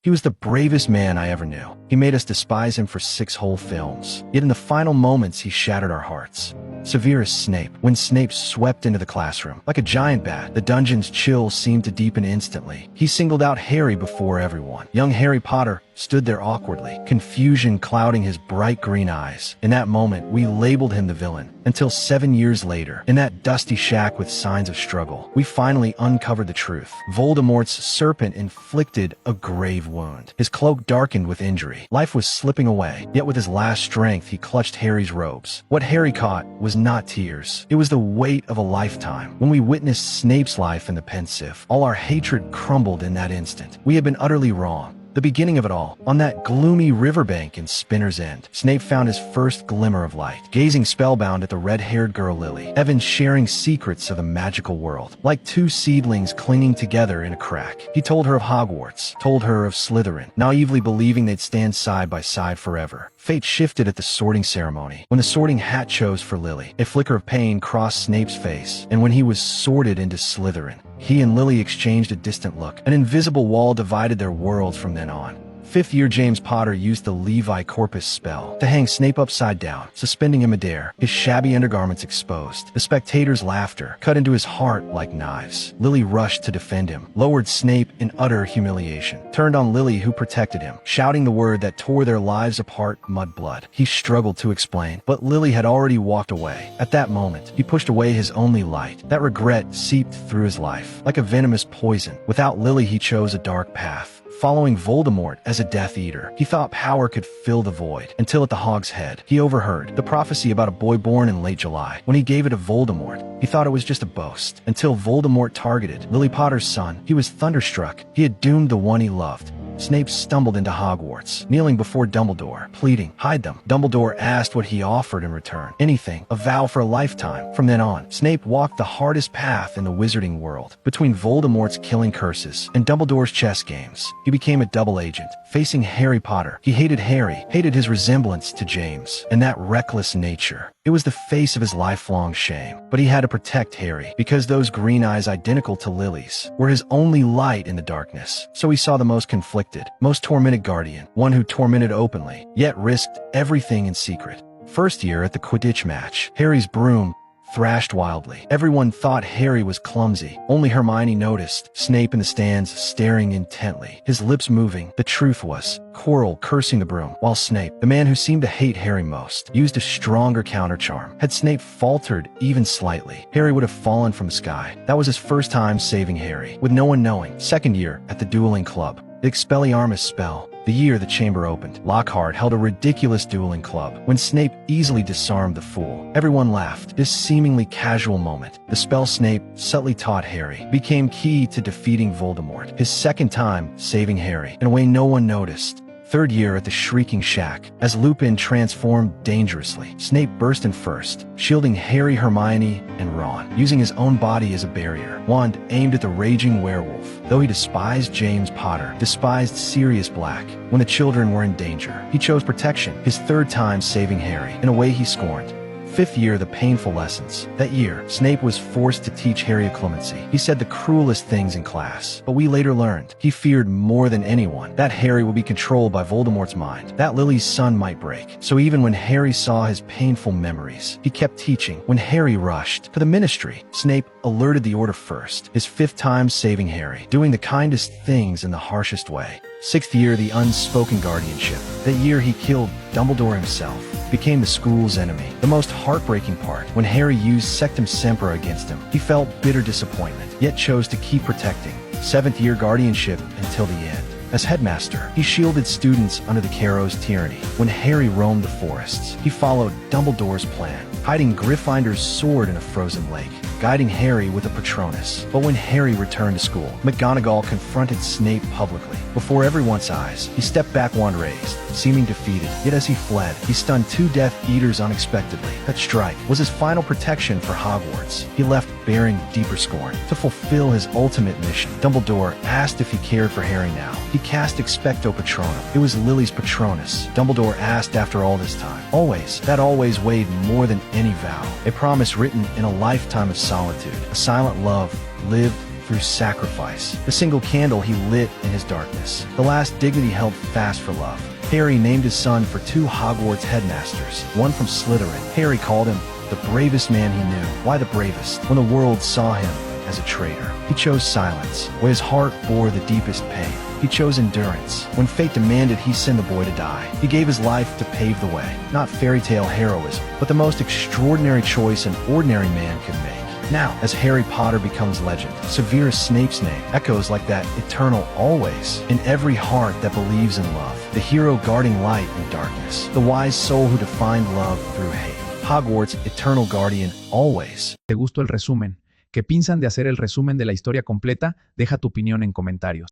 He was the bravest man I ever knew. He made us despise him for 6 whole films. Yet in the final moments, he shattered our hearts. Severus Snape. When Snape swept into the classroom, like a giant bat, the dungeon's chill seemed to deepen instantly. He singled out Harry before everyone. Young Harry Potter stood there awkwardly, confusion clouding his bright green eyes. In that moment, we labeled him the villain. Until 7 years later, in that dusty shack with signs of struggle, we finally uncovered the truth. Voldemort's serpent inflicted a grave wound. His cloak darkened with injury. Life was slipping away, yet with his last strength, he clutched Harry's robes. What Harry caught was not tears. It was the weight of a lifetime. When we witnessed Snape's life in the pensieve, all our hatred crumbled in that instant. We had been utterly wrong. The beginning of it all, on that gloomy riverbank in Spinner's End, Snape found his first glimmer of light, gazing spellbound at the red-haired girl Lily, Evan sharing secrets of the magical world. Like 2 seedlings clinging together in a crack, he told her of Hogwarts, told her of Slytherin, naively believing they'd stand side by side forever. Fate shifted at the sorting ceremony. When the sorting hat chose for Lily, a flicker of pain crossed Snape's face, and when he was sorted into Slytherin, he and Lily exchanged a distant look. An invisible wall divided their worlds from then on. 5th year James Potter used the Levi Corpus spell to hang Snape upside down, suspending him midair, his shabby undergarments exposed. The spectators' laughter cut into his heart like knives. Lily rushed to defend him, lowered Snape in utter humiliation, turned on Lily who protected him, shouting the word that tore their lives apart, mudblood. He struggled to explain, but Lily had already walked away. At that moment, he pushed away his only light. That regret seeped through his life, like a venomous poison. Without Lily, he chose a dark path, following Voldemort as a Death Eater. He thought power could fill the void, until at the Hog's Head, he overheard the prophecy about a boy born in late July. When he gave it to Voldemort, he thought it was just a boast, until Voldemort targeted Lily Potter's son. He was thunderstruck. He had doomed the one he loved. Snape stumbled into Hogwarts, kneeling before Dumbledore, pleading, "Hide them." Dumbledore asked what he offered in return. Anything, a vow for a lifetime. From then on, Snape walked the hardest path in the wizarding world, between Voldemort's killing curses and Dumbledore's chess games. He became a double agent, facing Harry Potter. He hated Harry, hated his resemblance to James, and that reckless nature. It was the face of his lifelong shame. But he had to protect Harry, because those green eyes identical to Lily's were his only light in the darkness. So he saw the most conflicted, most tormented guardian, one who tormented openly, yet risked everything in secret. First year at the Quidditch match, Harry's broom thrashed wildly. Everyone thought Harry was clumsy. Only Hermione noticed. Snape in the stands staring intently, his lips moving. The truth was, Quirrell cursing the broom, while Snape, the man who seemed to hate Harry most, used a stronger countercharm. Had Snape faltered even slightly, Harry would have fallen from the sky. That was his first time saving Harry, with no one knowing. Second year at the dueling club, the Expelliarmus spell. The year the chamber opened, Lockhart held a ridiculous dueling club. When Snape easily disarmed the fool, everyone laughed. This seemingly casual moment, the spell Snape subtly taught Harry, became key to defeating Voldemort. His second time saving Harry, in a way no one noticed. Third year at the Shrieking Shack, as Lupin transformed dangerously, Snape burst in first, shielding Harry, Hermione, and Ron, using his own body as a barrier. Wand aimed at the raging werewolf. Though he despised James Potter, despised Sirius Black, when the children were in danger, he chose protection, his third time saving Harry, in a way he scorned. Fifth year, the painful lessons. That year, Snape was forced to teach Harry a clemency. He said the cruelest things in class, but we later learned he feared more than anyone that Harry would be controlled by Voldemort's mind, that Lily's son might break. So even when Harry saw his painful memories, he kept teaching. When Harry rushed to the ministry, Snape alerted the order first, his 5th time saving Harry, doing the kindest things in the harshest way. 6th year, the unspoken guardianship. That year he killed Dumbledore himself, became the school's enemy. The most heartbreaking part, when Harry used Sectum Sempra against him, he felt bitter disappointment, yet chose to keep protecting. 7th year guardianship until the end. As headmaster, he shielded students under the Carrow's tyranny. When Harry roamed the forests, he followed Dumbledore's plan, hiding Gryffinder's sword in a frozen lake, guiding Harry with a Patronus. But when Harry returned to school, McGonagall confronted Snape publicly. Before everyone's eyes, he stepped back wand raised, seeming defeated. Yet as he fled, he stunned 2 Death Eaters unexpectedly. That strike was his final protection for Hogwarts. He left bearing deeper scorn. To fulfill his ultimate mission, Dumbledore asked if he cared for Harry now. He cast Expecto Patronum. It was Lily's Patronus. Dumbledore asked after all this time. Always. That always weighed more than any vow. A promise written in a lifetime of solitude. A silent love lived through sacrifice, the single candle he lit in his darkness, the last dignity held fast for love. Harry named his son for 2 Hogwarts headmasters, one from Slytherin. Harry called him the bravest man he knew. Why the bravest? When the world saw him as a traitor. He chose silence, when his heart bore the deepest pain. He chose endurance, when fate demanded he send the boy to die. He gave his life to pave the way, not fairy tale heroism, but the most extraordinary choice an ordinary man could make. Now, as Harry Potter becomes legend, Severus Snape's name echoes like that eternal always in every heart that believes in love, the hero guarding light in darkness, the wise soul who defined love through hate. Hogwarts, eternal guardian, always. ¿Te gustó el resumen? ¿Qué piensan de hacer el resumen de la historia completa? Deja tu opinión en comentarios.